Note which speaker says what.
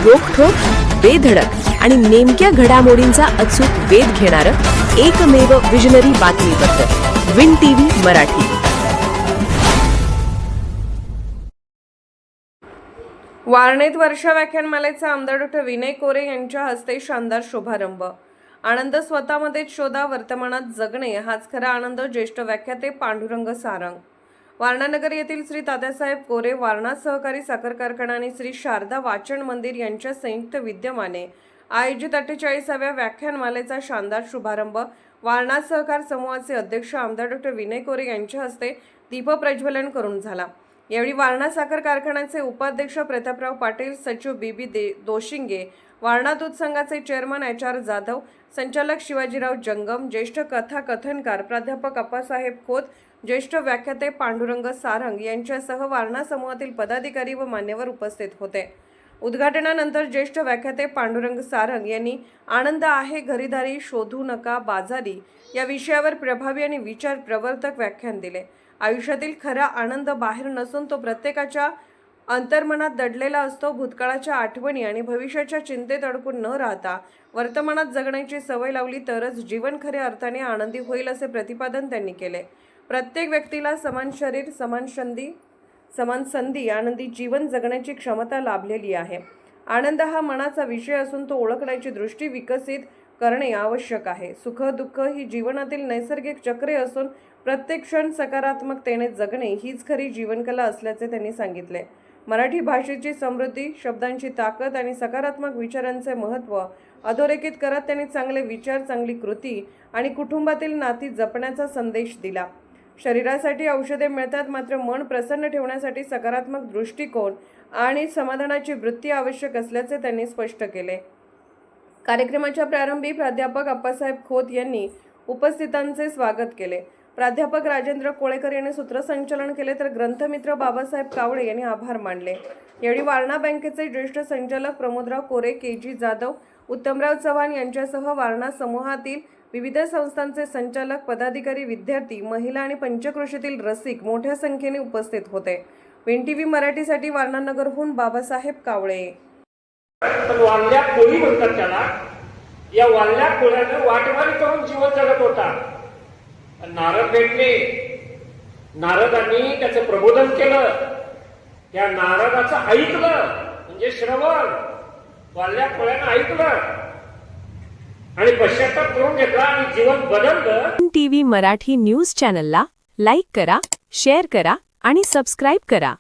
Speaker 1: रोखठोक, बेधडक आणि नेमक्या घडामोडींचा अचूक वेध घेणारं एकमेव विजनरी बातमीपत्र विन टीव्ही मराठी।
Speaker 2: वारणेत वर्षा व्याख्यानमालेचा आमदार डॉ. विनय कोरे यांच्या हस्ते शानदार शुभारंभ। आनंद स्वतःमध्येच शोधा, वर्तमानात जगणे हाच खरा आनंद। ज्येष्ठ व्याख्याते पांडुरंग सारंग। वारणानगर येथील श्री तात्यासाहेब कोरे वारणा सहकारी साखर कारखाना आणि श्री शारदा वाचन मंदिर यांच्या संयुक्त विद्यमाने आयोजित 48व्या व्याख्यानमालेचा शानदार शुभारंभ वारणा सहकार समूहाचे अध्यक्ष आमदार डॉ. विनय कोरे यांच्या हस्ते दीपप्रज्वलन करून झाला। यावेळी वारणा साखर कारखान्याचे उपाध्यक्ष प्रतापराव पाटील, सचिव बीबी दोशिंगे, वारणा दूध संघाचे चेअरमन HR जाधव, संचालक शिवाजीराव जंगम, ज्येष्ठ कथाकथनकार प्राध्यापक अप्पासाहेब खोत, ज्येष्ठ व्याख्याते पांडुरंग सारंग यांच्यासह वारणा समूहातील पदाधिकारी व मान्यवर उपस्थित होते। उद्घाटनानंतर ज्येष्ठ व्याख्याते पांडुरंग सारंग यांनी आनंद आहे घरीदारी शोधू नका बाजारी या विषयावर प्रभावी आणि विचार प्रवर्तक व्याख्यान दिले। आयुष्यातील खरा आनंद बाहेर नसून तो प्रत्येकाच्या अंतर्मनात दडलेला असतो। भूतकाळाच्या आठवणी आणि भविष्याच्या चिंतेत अडकून न राहता वर्तमानात जगण्याची सवय लावली तरच जीवन खऱ्या अर्थाने आनंदी होईल असे प्रतिपादन त्यांनी केले। प्रत्येक व्यक्तीला समान शरीर, समान संधी, आनंदी जीवन जगण्याची क्षमता लाभलेली आहे। आनंद हा मनाचा विषय असून तो ओळखण्याची दृष्टी विकसित करणे आवश्यक आहे। सुख दुःख ही जीवनातील नैसर्गिक चक्रे असून प्रत्येक क्षण सकारात्मकतेने जगणे हीच खरी जीवनकला असल्याचे त्यांनी सांगितले। मराठी भाषेची समृद्धी, शब्दांची ताकद आणि सकारात्मक विचारांचे महत्त्व अधोरेखित करत त्यांनी चांगले विचार, चांगली कृती आणि कुटुंबातील नाती जपण्याचा संदेश दिला। शरीरासाठी औषधे मिळतात, मात्र मन प्रसन्न ठेवण्यासाठी सकारात्मक दृष्टिकोन आणि समाधानाची वृत्ती आवश्यक असल्याचे त्यांनी स्पष्ट केले। कार्यक्रमाच्या प्रारंभी प्राध्यापक अप्पासाहेब खोत यांनी उपस्थितांचे स्वागत केले। प्राध्यापक राजेंद्र कोळेकर यांनी सूत्रसंचालन केले तर ग्रंथमित्र बाबासाहेब कावळे यांनी आभार मानले। यावेळी वारणा बँकेचे ज्येष्ठ संचालक प्रमोदराव कोरे, KG जाधव, उत्तमराव चव्हाण यांच्यासह वारणा समूहातील विविध संस्थांचे संचालक, पदाधिकारी, विद्यार्थी, महिला आणि पंचक्रोशीतील रसिक मोठ्या संख्येने उपस्थित होते। विन टीव्ही मराठीसाठी वारणानगरहून बाबासाहेब कावळे।
Speaker 3: वाल्ल्या कोळी म्हणतात त्याला। या वाल्ल्या कोळ्याने वाटवारी करून जीवन जगत होता। नारद भेटले, नारदांनी त्याचं प्रबोधन केलं, त्या नारदाचं ऐकलं म्हणजे श्रवण, वाल्ल्या कोळ्यानं ऐकलं आणि पश्चाताप करून घेतला आणि जीवन बदललं।
Speaker 1: विन टीव्ही मराठी न्यूज चॅनलला लाईक करा, शेअर करा आणि सबस्क्राईब करा।